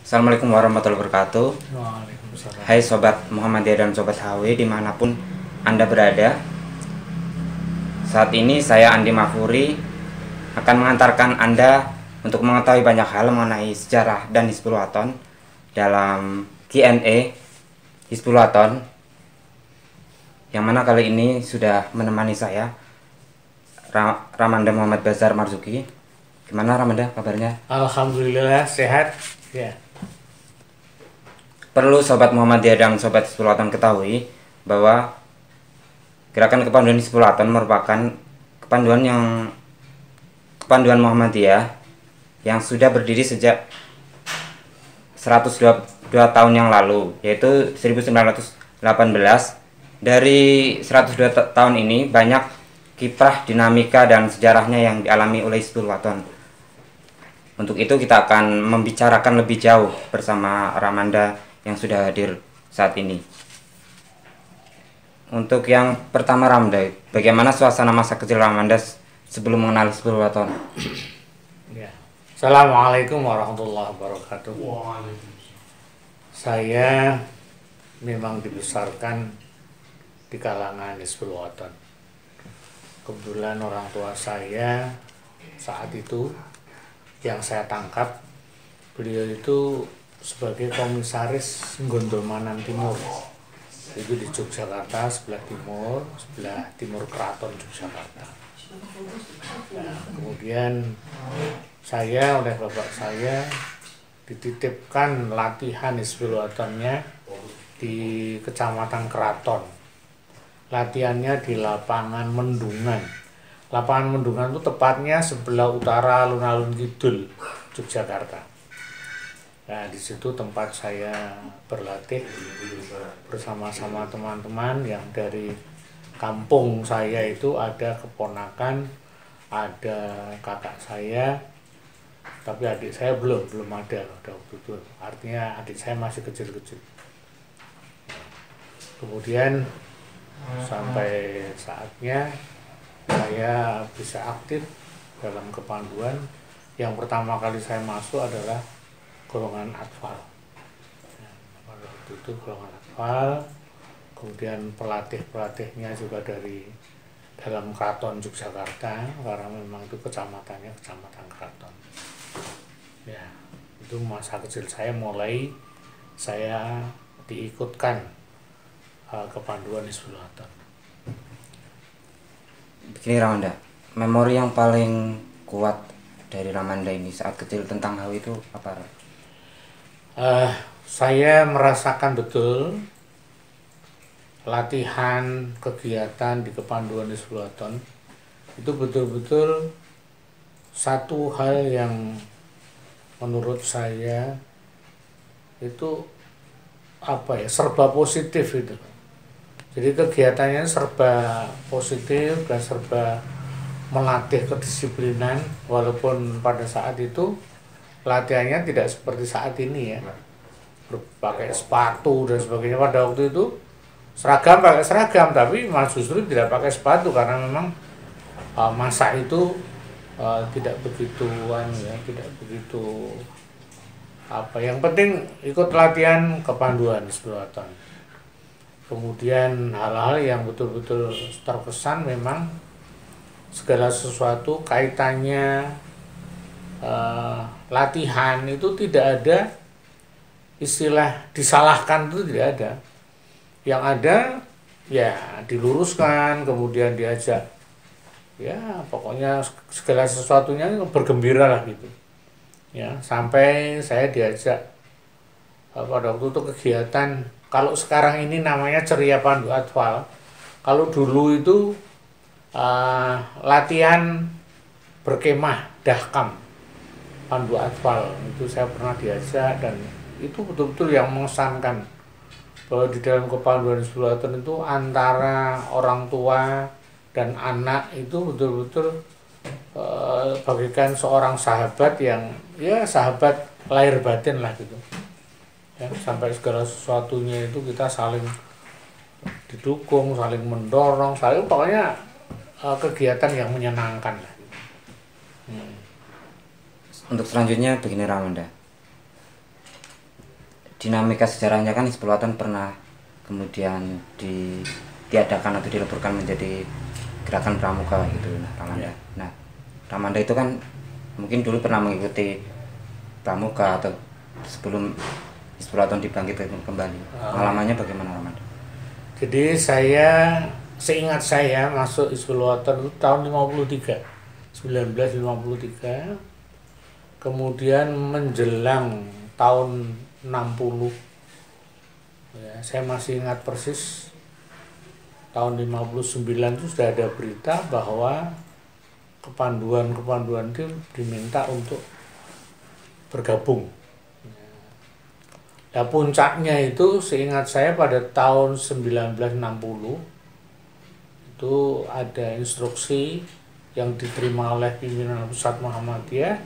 Assalamualaikum warahmatullahi wabarakatuh. Waalaikumsalam. Hai Sobat Muhammadiyah dan Sobat HW dimanapun Anda berada. Saat ini saya Andi Mafuri akan mengantarkan Anda untuk mengetahui banyak hal mengenai sejarah dan Hizbul Wathon dalam Q&A Hizbul Wathon, yang mana kali ini sudah menemani saya Ramanda Muhammad Bazar Marzuki. Gimana Ramanda kabarnya? Alhamdulillah sehat ya. Perlu Sobat Muhammadiyah dan Sobat Hizbul Wathon ketahui bahwa Gerakan Kepanduan Hizbul Wathon merupakan kepanduan Muhammadiyah yang sudah berdiri sejak 102 tahun yang lalu, yaitu 1918. Dari 102 tahun ini banyak kiprah, dinamika, dan sejarahnya yang dialami oleh Hizbul Wathon. Untuk itu kita akan membicarakan lebih jauh bersama Ramanda yang sudah hadir saat ini. Untuk yang pertama, Ramanda, bagaimana suasana masa kecil Ramanda sebelum mengenal Hizbul Wathon? Ya. Assalamualaikum warahmatullahi wabarakatuh. Saya memang dibesarkan di kalangan Hizbul Wathon. Kebetulan orang tua saya saat itu yang saya tangkap, beliau itu sebagai komisaris Gondomanan Timur, itu di Yogyakarta, sebelah timur Keraton Yogyakarta. Nah, kemudian saya oleh bapak saya dititipkan latihan Hizbul Wathonnya di Kecamatan Keraton. Latihannya di lapangan Mendungan. Lapangan Mendungan itu tepatnya sebelah utara alun-alun kidul Yogyakarta. Nah, di situ tempat saya berlatih bersama-sama teman-teman yang dari kampung saya. Itu ada keponakan, ada kakak saya, tapi adik saya belum ada waktu itu. Artinya adik saya masih kecil-kecil. Kemudian sampai saatnya saya bisa aktif dalam kepanduan. Yang pertama kali saya masuk adalah golongan Atfal. Pada waktu itu golongan Atfal, kemudian pelatihnya juga dari dalam Keraton Yogyakarta, karena memang itu kecamatannya Kecamatan Keraton. Ya, itu masa kecil saya mulai saya diikutkan kepanduan Hizbul Wathon. Begini Ramanda, memori yang paling kuat dari Ramanda ini saat kecil tentang hal itu apa? Saya merasakan betul latihan kegiatan di kepanduan Hizbul Wathon itu betul-betul satu hal yang menurut saya itu serba positif itu. Jadi kegiatannya serba positif dan serba melatih kedisiplinan, walaupun pada saat itu latihannya tidak seperti saat ini ya, pakai sepatu dan sebagainya. Pada waktu itu pakai seragam, tapi justru tidak pakai sepatu karena memang masa itu tidak begitu tidak begitu yang penting ikut latihan kepanduan Hizbul Wathon. Kemudian hal-hal yang betul-betul terkesan memang segala sesuatu kaitannya latihan itu tidak ada istilah disalahkan, itu tidak ada. Yang ada ya diluruskan, kemudian diajak ya pokoknya segala sesuatunya bergembira lah gitu ya. Sampai saya diajak pada waktu itu kegiatan, kalau sekarang ini namanya Ceria Pandu Atfal, kalau dulu itu latihan berkemah dahkam Pandu Atfal, itu saya pernah diajak, dan itu betul-betul yang mengesankan bahwa di dalam kepanduan Hizbul Wathon itu antara orang tua dan anak itu betul-betul bagikan seorang sahabat yang ya sahabat lahir batin lah gitu ya. Sampai segala sesuatunya itu kita saling didukung, saling mendorong, saling pokoknya kegiatan yang menyenangkan lah gitu. Untuk selanjutnya begini Ramanda, dinamika sejarahnya kan Hizbul Wathan pernah kemudian ditiadakan atau dileburkan menjadi gerakan pramuka gitu, Ramanda. Nah, Ramanda itu kan mungkin dulu pernah mengikuti pramuka atau sebelum Hizbul Wathan dibangkitkan kembali. Pengalamannya bagaimana, Ramanda? Jadi seingat saya masuk Hizbul Wathan itu tahun 1953, kemudian menjelang tahun 60, ya, saya masih ingat persis tahun 59 itu sudah ada berita bahwa kepanduan itu diminta untuk bergabung. Nah, puncaknya itu seingat saya pada tahun 1960 itu ada instruksi yang diterima oleh pimpinan pusat Muhammadiyah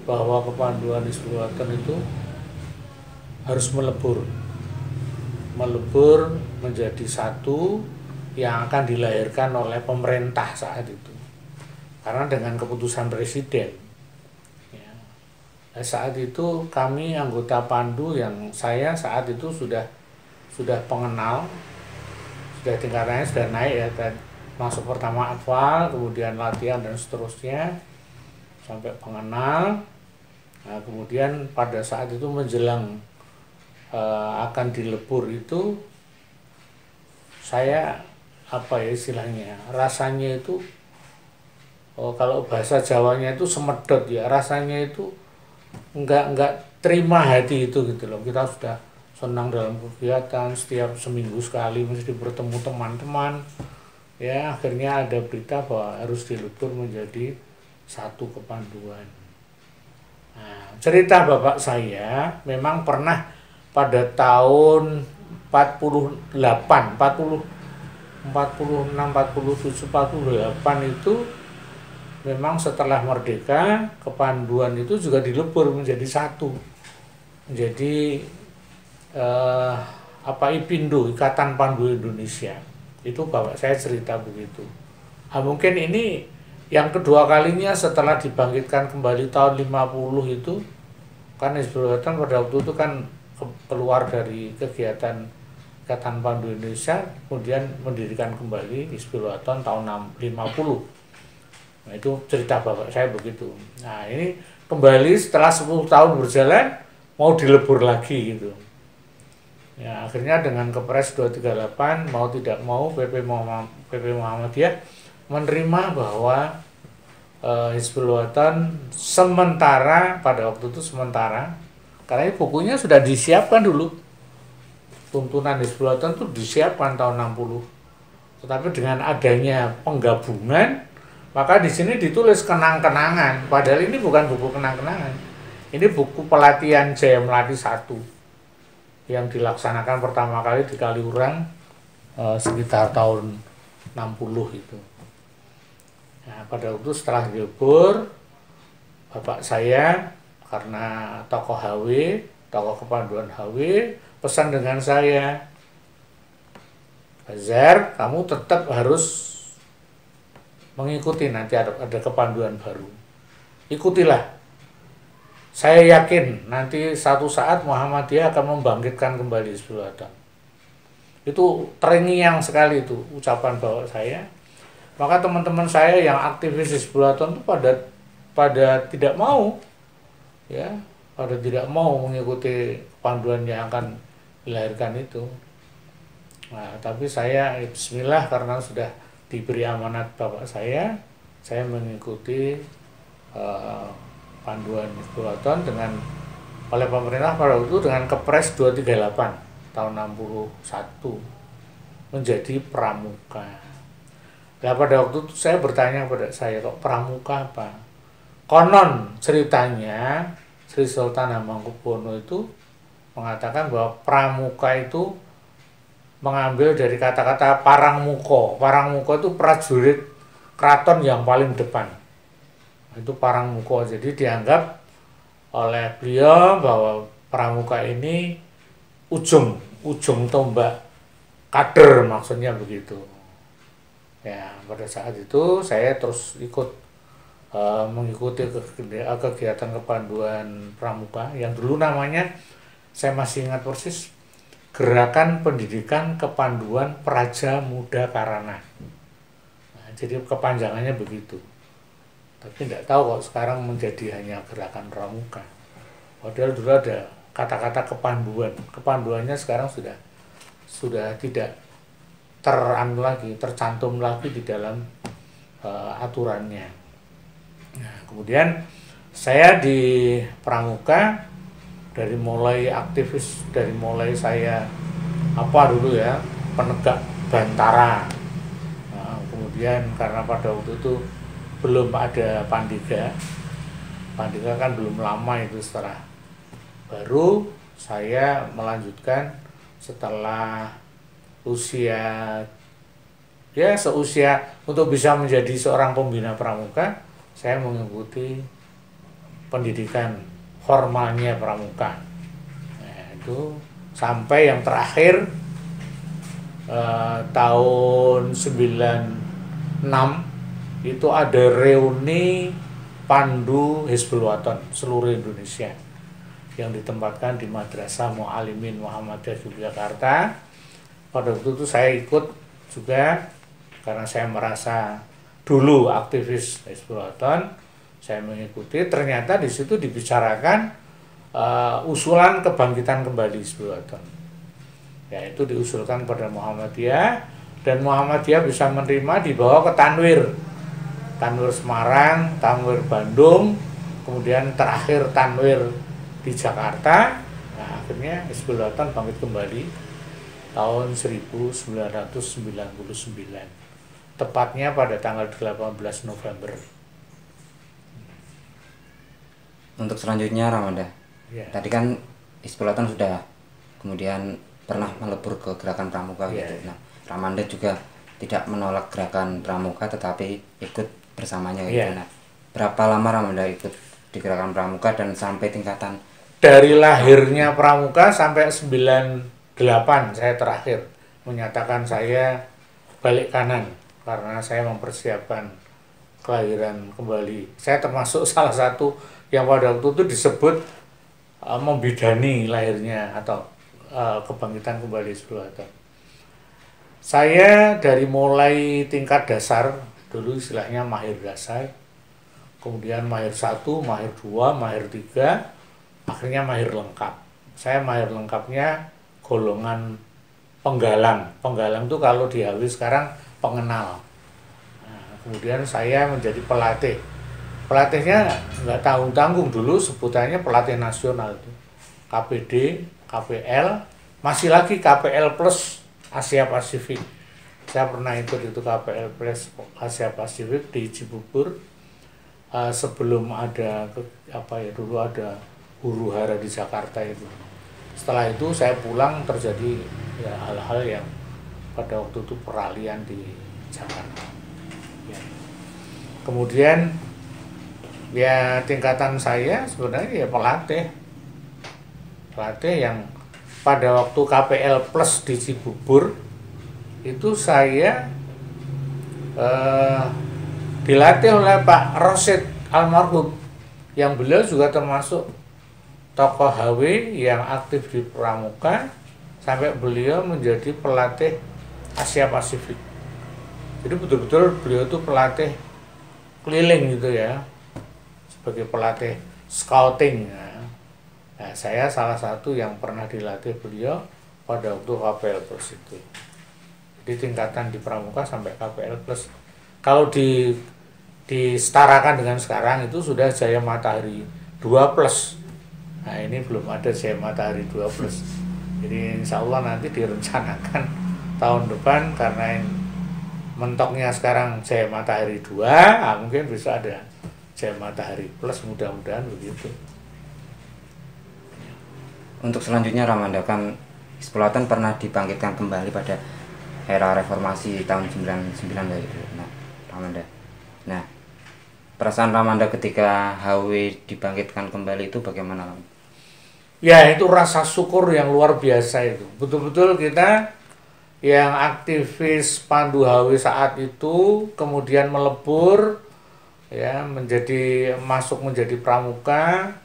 bahwa kepanduan Hizbul Wathan itu harus melebur menjadi satu yang akan dilahirkan oleh pemerintah saat itu, karena dengan keputusan presiden. Saat itu kami anggota Pandu yang saya saat itu sudah pengenal, sudah tingkatannya sudah naik ya, dan masuk pertama Atfal, kemudian latihan dan seterusnya sampai pengenal. Nah, kemudian pada saat itu menjelang akan dilebur itu saya istilahnya, rasanya itu kalau bahasa Jawanya itu semedot ya, rasanya itu enggak terima hati itu gitu loh. Kita sudah senang dalam kegiatan, setiap seminggu sekali mesti bertemu teman-teman, ya akhirnya ada berita bahwa harus dilebur menjadi satu kepanduan. Nah, cerita bapak saya memang pernah pada tahun 48 itu memang setelah merdeka, kepanduan itu juga dilebur menjadi satu, menjadi IPINDO, Ikatan Pandu Indonesia. Itu bapak saya cerita begitu. Nah, mungkin ini yang kedua kalinya setelah dibangkitkan kembali tahun 50 itu, kan Hizbul Wathan pada waktu itu kan keluar dari kegiatan Ikatan Pandu Indonesia, kemudian mendirikan kembali Hizbul Wathan tahun 50. Nah, itu cerita bapak saya begitu. Nah, ini kembali setelah 10 tahun berjalan mau dilebur lagi gitu. Ya, akhirnya dengan Kepres 238 mau tidak mau PP Muhammadiyah menerima bahwa Hizbul Wathan sementara, pada waktu itu sementara, karena bukunya sudah disiapkan dulu. Tuntunan Hizbul Wathan itu disiapkan tahun 60. Tetapi dengan adanya penggabungan, maka di sini ditulis kenang-kenangan, padahal ini bukan buku kenang-kenangan. Ini buku pelatihan Jaya Melati 1 yang dilaksanakan pertama kali di Kaliurang sekitar tahun 60 itu. Nah, pada waktu setelah dilebur, bapak saya karena tokoh HW, tokoh kepanduan HW, pesan dengan saya, Azhar, kamu tetap harus mengikuti, nanti ada kepanduan baru. Ikutilah. Saya yakin nanti satu saat Muhammadiyah akan membangkitkan kembali Hizbul Wathan. Itu terngiang sekali itu ucapan bapak saya. Maka teman-teman saya yang aktivis Hizbul Wathan itu pada tidak mau, ya, pada tidak mau mengikuti panduan yang akan dilahirkan itu. Nah, tapi saya bismillah karena sudah diberi amanat bapak saya mengikuti panduan Hizbul Wathan oleh pemerintah pada waktu itu dengan Kepres 238 tahun 61 menjadi pramuka. Nah, pada waktu itu saya bertanya kepada saya, kok pramuka apa? Konon ceritanya Sri Sultan Hamengkubuwono itu mengatakan bahwa pramuka itu mengambil dari kata-kata Parangmuka. Parangmuka itu prajurit keraton yang paling depan. Itu Parangmuka. Jadi dianggap oleh beliau bahwa pramuka ini ujung tombak kader, maksudnya begitu. Ya, pada saat itu saya terus mengikuti kegiatan kepanduan pramuka yang dulu namanya saya masih ingat persis, Gerakan Pendidikan Kepanduan Praja Muda Karana. Nah, jadi kepanjangannya begitu. Tapi tidak tahu kok sekarang menjadi hanya Gerakan Pramuka. Padahal dulu ada kata-kata kepanduan. Kepanduannya sekarang sudah tidak tercantum lagi di dalam aturannya. Nah, kemudian saya di Pramuka dari mulai aktivis, dari mulai saya dulu ya, penegak Bantara. Nah, kemudian karena pada waktu itu belum ada Pandega kan belum lama itu, setelah baru saya melanjutkan setelah seusia untuk bisa menjadi seorang pembina pramuka, saya mengikuti pendidikan formalnya pramuka. Nah, itu sampai yang terakhir tahun 96 itu ada reuni Pandu Hizbul Waton seluruh Indonesia yang ditempatkan di Madrasah Mu'alimin Muhammadiyah Yogyakarta. Pada waktu itu saya ikut juga karena saya merasa dulu aktivis Hizbul Waton, saya mengikuti. Ternyata di situ dibicarakan usulan kebangkitan kembali Hizbul Waton, yaitu diusulkan pada Muhammadiyah, dan Muhammadiyah bisa menerima, dibawa ke Tanwir Semarang, Tanwir Bandung, kemudian terakhir Tanwir di Jakarta. Nah, akhirnya Hizbul Waton bangkit kembali tahun 1999, tepatnya pada tanggal 18 November. Untuk selanjutnya Ramanda, Ya. tadi kan Hizbul Waton sudah kemudian pernah melebur ke Gerakan Pramuka Ya. gitu. Nah, Ramanda juga tidak menolak Gerakan Pramuka tetapi ikut bersamanya gitu. Ya. Nah, berapa lama Ramanda ikut di Gerakan Pramuka dan sampai tingkatan Dari lahirnya Pramuka sampai 98 saya terakhir menyatakan saya balik kanan karena saya mempersiapkan kelahiran kembali. Saya termasuk salah satu yang pada waktu itu disebut membidani lahirnya atau kebangkitan kembali Hizbul Waton. Saya dari mulai tingkat dasar, dulu istilahnya mahir dasar, kemudian mahir 1, mahir 2, mahir 3, akhirnya mahir lengkap. Saya mahir lengkapnya golongan penggalang. Penggalang itu kalau di HW sekarang pengenal. Nah, kemudian saya menjadi pelatih. Pelatihnya nggak tanggung-tanggung, dulu sebutannya pelatih nasional itu. KPD, KPL, masih lagi KPL Plus Asia Pasifik. Saya pernah ikut itu KPL Plus Asia Pasifik di Cibubur. Sebelum ada dulu ada huru hara di Jakarta itu. Setelah itu saya pulang, terjadi ya hal-hal yang pada waktu itu peralihan di Jakarta. Ya. Kemudian ya tingkatan saya sebenarnya ya pelatih yang pada waktu KPL Plus di Cibubur itu saya dilatih oleh Pak Rosid almarhum, yang beliau juga termasuk tokoh HW yang aktif di Pramuka sampai beliau menjadi pelatih Asia Pasifik. Jadi betul-betul beliau itu pelatih keliling gitu ya, sebagai pelatih scouting. Nah, saya salah satu yang pernah dilatih beliau pada waktu KPL Plus itu. Jadi tingkatan di Pramuka sampai KPL Plus. Kalau disetarakan dengan sekarang itu sudah Jaya Matahari 2 Plus. Nah, ini belum ada Jaya Matahari 2 Plus. Jadi insya Allah nanti direncanakan tahun depan, karena mentoknya sekarang Jaya Matahari 2, mungkin bisa ada Jaya Matahari Plus, mudah-mudahan begitu. Untuk selanjutnya Ramanda, kan Hizbul Waton pernah dibangkitkan kembali pada era reformasi tahun 99 gitu. Nah, Ramanda. Nah, perasaan Ramanda ketika HW dibangkitkan kembali itu bagaimana? Ya, itu rasa syukur yang luar biasa itu. Betul-betul kita yang aktivis Pandu HW saat itu kemudian melebur ya masuk menjadi pramuka,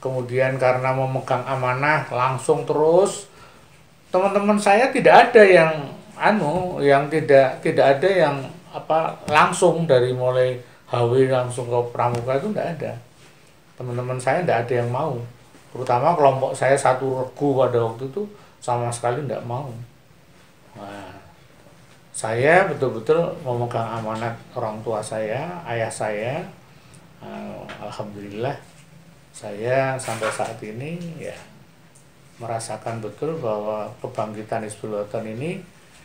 kemudian karena memegang amanah langsung terus. Teman-teman saya tidak ada yang yang tidak ada yang langsung dari mulai HW langsung ke Pramuka itu tidak ada. Teman-teman saya tidak ada yang mau. Terutama kelompok saya satu regu pada waktu itu sama sekali tidak mau. Nah, saya betul-betul memegang amanat orang tua saya, ayah saya. Alhamdulillah saya sampai saat ini ya merasakan betul bahwa kebangkitan Hizbul Wathan ini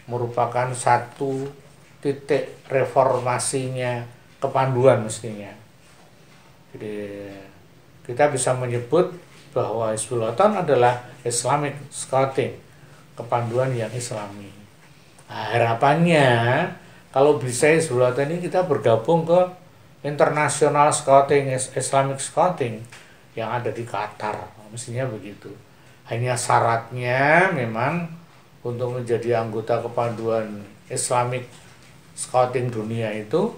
merupakan satu titik reformasinya kepanduan mestinya. Jadi kita bisa menyebut bahwa Hizbul Wathan adalah Islamic Scouting, kepanduan yang Islami. Nah, harapannya kalau bisa Hizbul Wathan ini kita bergabung ke International Scouting, Islamic Scouting yang ada di Qatar, mestinya begitu. Hanya syaratnya memang untuk menjadi anggota kepanduan Islamic Scouting dunia itu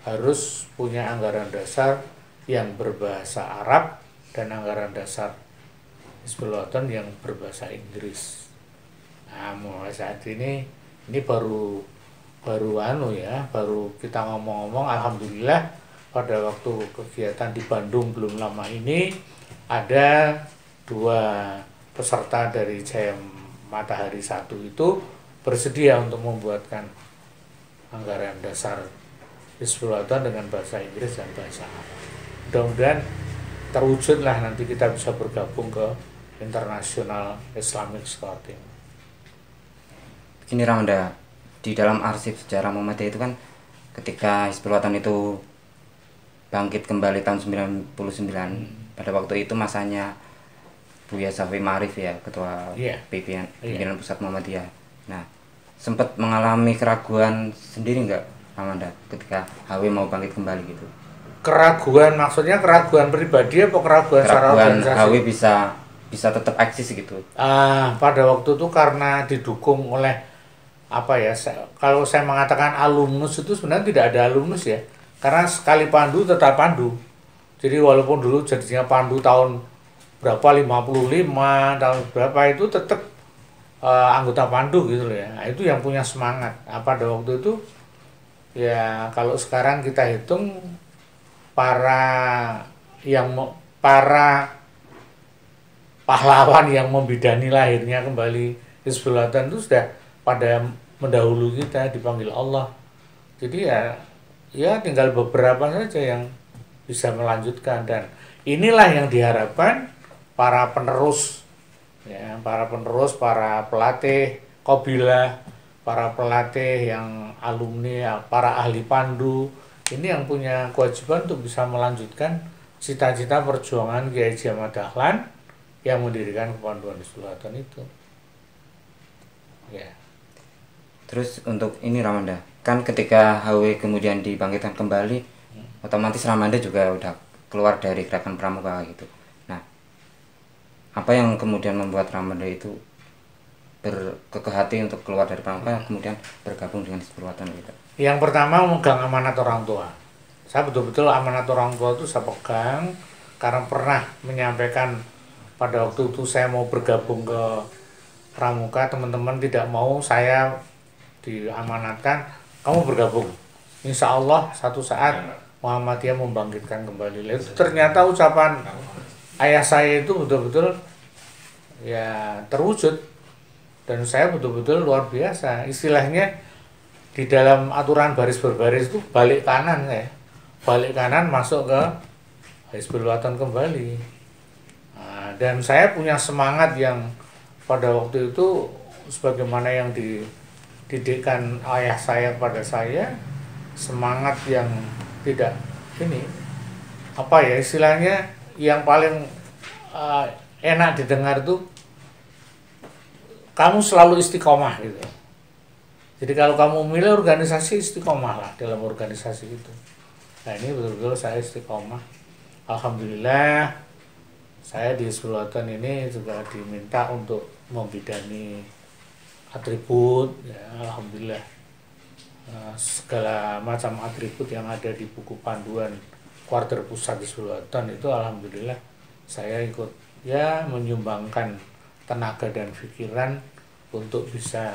harus punya anggaran dasar yang berbahasa Arab dan anggaran dasar Hizbul Wathan yang berbahasa Inggris. Nah, mulai saat ini baru kita ngomong-ngomong. Alhamdulillah pada waktu kegiatan di Bandung belum lama ini ada 2 peserta dari Jaya Matahari 1 itu bersedia untuk membuatkan anggaran dasar Hizbul Wathan dengan bahasa Inggris dan bahasa Arab. Mudah-mudahan terwujudlah nanti kita bisa bergabung ke International Islamic Scouting. Begini Ramanda, di dalam arsip sejarah Muhammadiyah itu kan ketika Hizbul Wathan itu bangkit kembali tahun 99, pada waktu itu masanya Buya Syafi'i Ma'arif ya, ketua pimpinan pusat Muhammadiyah. Nah, sempat mengalami keraguan sendiri nggak Ramanda ketika HW mau bangkit kembali gitu? Keraguan maksudnya keraguan pribadi apa keraguan secara organisasi? HW bisa tetap eksis gitu. Pada waktu itu karena didukung oleh kalau saya mengatakan alumnus itu sebenarnya tidak ada alumnus ya, karena sekali pandu tetap pandu. Jadi walaupun dulu jadinya pandu tahun berapa 55 tahun berapa itu tetap anggota pandu gitu loh ya. Nah, itu yang punya semangat. Pada waktu itu ya kalau sekarang kita hitung para pahlawan yang membidani lahirnya kembali Hizbul Wathan itu sudah pada mendahului kita, dipanggil Allah. Jadi ya tinggal beberapa saja yang bisa melanjutkan, dan inilah yang diharapkan para penerus, para pelatih Qabilah, para pelatih yang alumni, para ahli pandu, ini yang punya kewajiban untuk bisa melanjutkan cita-cita perjuangan Kiai Haji Ahmad Dahlan yang mendirikan kepanduan Hizbul Wathan itu. Ya. Terus untuk ini Ramanda, kan ketika HW kemudian dibangkitkan kembali, otomatis Ramanda juga udah keluar dari gerakan Pramuka gitu. Nah, apa yang kemudian membuat Ramanda itu berkekeh hati untuk keluar dari Pramuka, kemudian bergabung dengan Hizbul Wathan gitu? Yang pertama, memegang amanat orang tua. Saya betul-betul amanat orang tua itu saya pegang karena pernah menyampaikan pada waktu itu saya mau bergabung ke Pramuka, teman-teman tidak mau, saya diamanatkan, kamu bergabung. Insya Allah satu saat Muhammadiyah membangkitkan kembali. Itu ternyata ucapan ayah saya itu betul-betul ya terwujud, dan saya betul-betul luar biasa. Istilahnya di dalam aturan baris berbaris itu balik kanan masuk ke Hizbul Wathan kembali. Nah, dan saya punya semangat yang pada waktu itu sebagaimana yang dididikkan ayah saya pada saya, semangat yang tidak istilahnya yang paling enak didengar itu kamu selalu istiqomah gitu. Jadi kalau kamu milih organisasi, istiqomah lah dalam organisasi itu. Nah, ini betul-betul saya istiqomah. Alhamdulillah saya di Hizbul Wathan ini juga diminta untuk membidani atribut ya, alhamdulillah segala macam atribut yang ada di buku panduan Quarter Pusat Hizbul Wathan itu alhamdulillah saya ikut ya menyumbangkan tenaga dan pikiran untuk bisa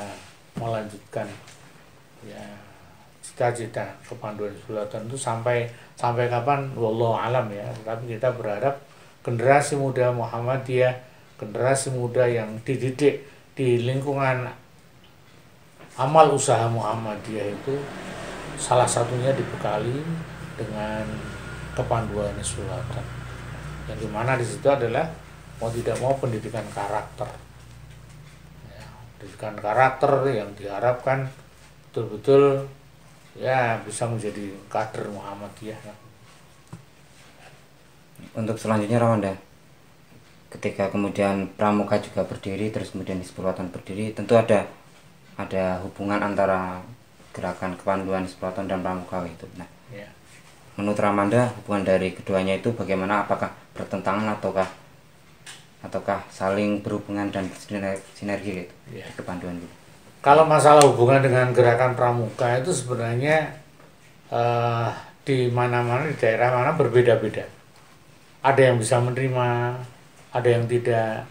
melanjutkan ya cita-cita kepanduan Hizbul-Wathon itu sampai kapan wallahu alam ya. Tapi kita berharap generasi muda Muhammadiyah, generasi muda yang dididik di lingkungan amal usaha Muhammadiyah itu salah satunya dibekali dengan kepanduan Hizbul-Wathon, yang dimana di situ adalah mau tidak mau pendidikan karakter ya, pendidikan karakter yang diharapkan betul-betul ya bisa menjadi kader Muhammadiyah. Untuk selanjutnya Ramanda, ketika kemudian Pramuka juga berdiri, terus kemudian Hizbul-Wathon berdiri, tentu ada hubungan antara gerakan kepanduan Hizbul-Wathon dan Pramuka itu. Nah, Ya. menurut Ramanda hubungan dari keduanya itu bagaimana? Apakah bertentangan ataukah saling berhubungan dan sinergi gitu? Ya. Kepanduan gitu. Kalau masalah hubungan dengan gerakan Pramuka itu sebenarnya di mana-mana, di daerah mana berbeda-beda. Ada yang bisa menerima, ada yang tidak.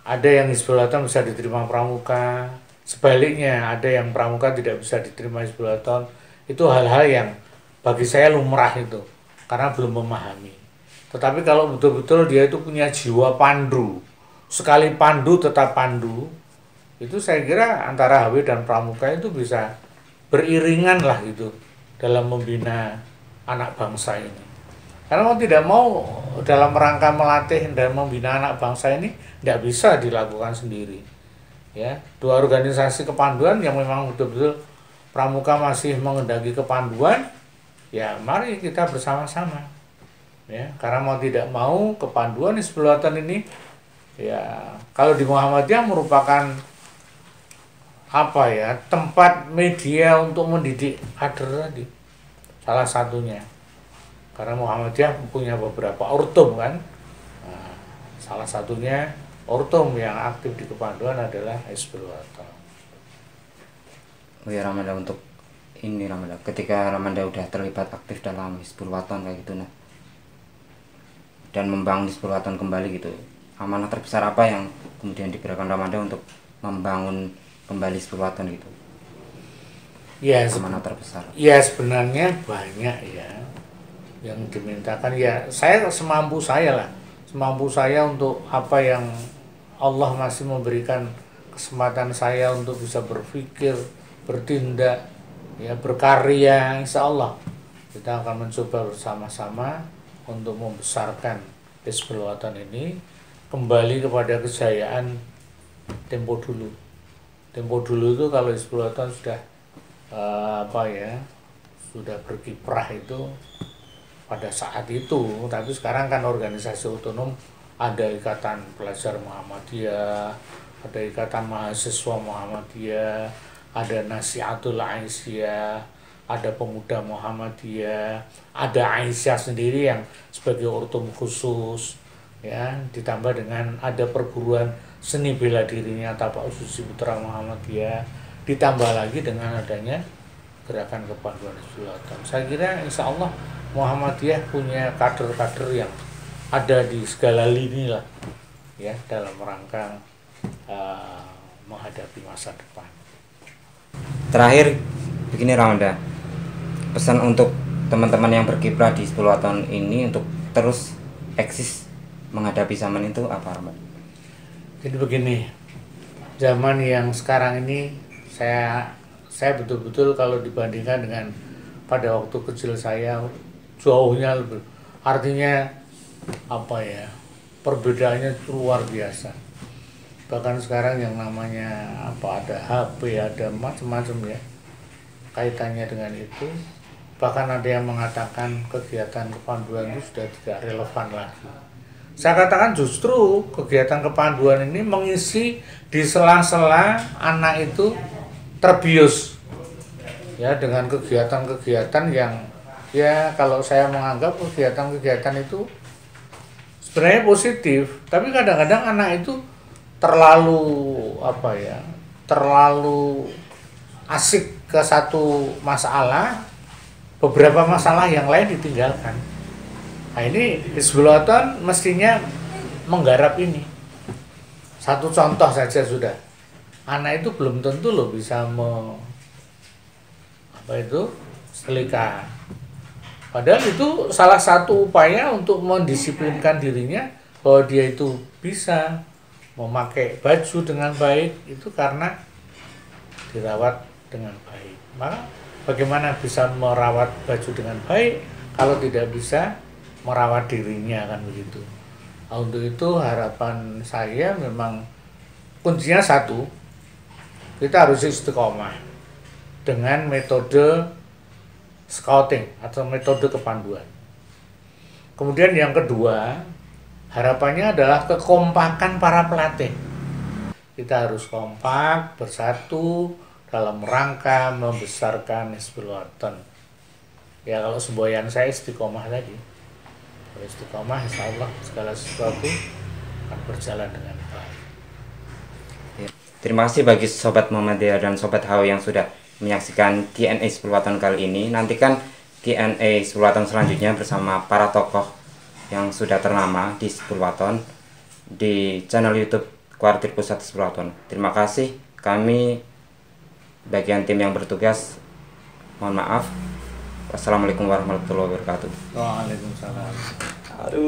Ada yang Hizbul-Wathon bisa diterima Pramuka, sebaliknya ada yang Pramuka tidak bisa diterima Hizbul-Wathon. Itu hal-hal yang bagi saya lumrah itu, karena belum memahami. Tetapi kalau betul-betul dia itu punya jiwa pandu, sekali pandu tetap pandu, itu saya kira antara HW dan Pramuka itu bisa beriringan lah gitu dalam membina anak bangsa ini. Karena mau tidak mau dalam rangka melatih dan membina anak bangsa ini tidak bisa dilakukan sendiri. Ya, dua organisasi kepanduan yang memang betul-betul Pramuka masih mengendaki kepanduan, ya mari kita bersama-sama. Ya, karena mau tidak mau kepanduan Hizbul-Wathon ini ya kalau di Muhammadiyah merupakan tempat media untuk mendidik kader tadi, salah satunya. Karena Muhammadiyah punya beberapa ortum kan, nah, salah satunya ortum yang aktif di kepanduan adalah Hizbul-Wathon. Oh ya Ramanda, untuk ini Ramanda, ketika Ramanda udah terlibat aktif dalam Hizbul-Wathon kayak gitu, nah, dan membangun Hizbul-Wathon kembali gitu, amanah terbesar apa yang kemudian diberikan Ramanda untuk membangun kembali Hizbul-Wathon gitu? Ya, amanah terbesar. Ya sebenarnya banyak ya yang dimintakan, ya saya semampu saya untuk apa yang Allah masih memberikan kesempatan saya untuk bisa berpikir, bertindak, ya berkarya. Insya Allah kita akan mencoba bersama-sama untuk membesarkan Hizbul-Wathon ini kembali kepada kejayaan tempo dulu. Tempo dulu itu kalau Hizbul-Wathon sudah sudah berkiprah itu pada saat itu. Tapi sekarang kan organisasi otonom, ada Ikatan Pelajar Muhammadiyah, ada Ikatan Mahasiswa Muhammadiyah, ada Nasihatul Aisyah, ada Pemuda Muhammadiyah, ada Aisyah sendiri yang sebagai ortum khusus, ya, ditambah dengan ada perguruan seni bela dirinya Tapak Suci Putra Muhammadiyah, ditambah lagi dengan adanya gerakan kepanduan Hizbul-Wathon. Saya kira insya Allah Muhammadiyah punya kader-kader yang ada di segala lini lah, ya, dalam rangka menghadapi masa depan. Terakhir begini Ramanda, pesan untuk teman-teman yang berkiprah di Hizbul-Wathon ini untuk terus eksis menghadapi zaman itu apa Ramanda? Jadi begini, zaman yang sekarang ini saya betul-betul kalau dibandingkan dengan pada waktu kecil saya jauhnya lebih, artinya perbedaannya luar biasa. Bahkan sekarang yang namanya ada HP, ada macam-macam ya kaitannya dengan itu. Bahkan ada yang mengatakan kegiatan kepanduan itu sudah tidak relevan lagi. Saya katakan justru kegiatan kepanduan ini mengisi di sela-sela anak itu terbius ya dengan kegiatan-kegiatan yang ya kalau saya menganggap kegiatan-kegiatan itu sebenarnya positif, tapi kadang-kadang anak itu terlalu terlalu asik ke satu masalah, beberapa masalah yang lain ditinggalkan. Nah ini Hizbul-Waton mestinya menggarap ini. Satu contoh saja sudah. Anak itu belum tentu loh bisa setrika. Padahal itu salah satu upaya untuk mendisiplinkan dirinya bahwa dia itu bisa memakai baju dengan baik itu karena dirawat dengan baik. Maka bagaimana bisa merawat baju dengan baik kalau tidak bisa merawat dirinya, kan begitu. Nah, untuk itu harapan saya memang kuncinya satu, kita harus istiqomah dengan metode scouting atau metode kepanduan. Kemudian yang kedua, harapannya adalah kekompakan para pelatih. Kita harus kompak, bersatu dalam rangka membesarkan Hizbul-Waton. Ya kalau semboyan saya istiqomah tadi. Kalau istiqomah, insya Allah segala sesuatu akan berjalan dengan baik. Ya. Terima kasih bagi Sobat Muhammadiyah dan Sobat HW yang sudah menyaksikan Q&A Hizbul-Waton kali ini. Nantikan Q&A Hizbul-Waton selanjutnya bersama para tokoh yang sudah ternama di Hizbul-Waton di channel YouTube Kuartir Pusat Hizbul-Waton. Terima kasih. Kami bagian tim yang bertugas mohon maaf. Wassalamualaikum warahmatullahi wabarakatuh. Waalaikumsalam. Aduh.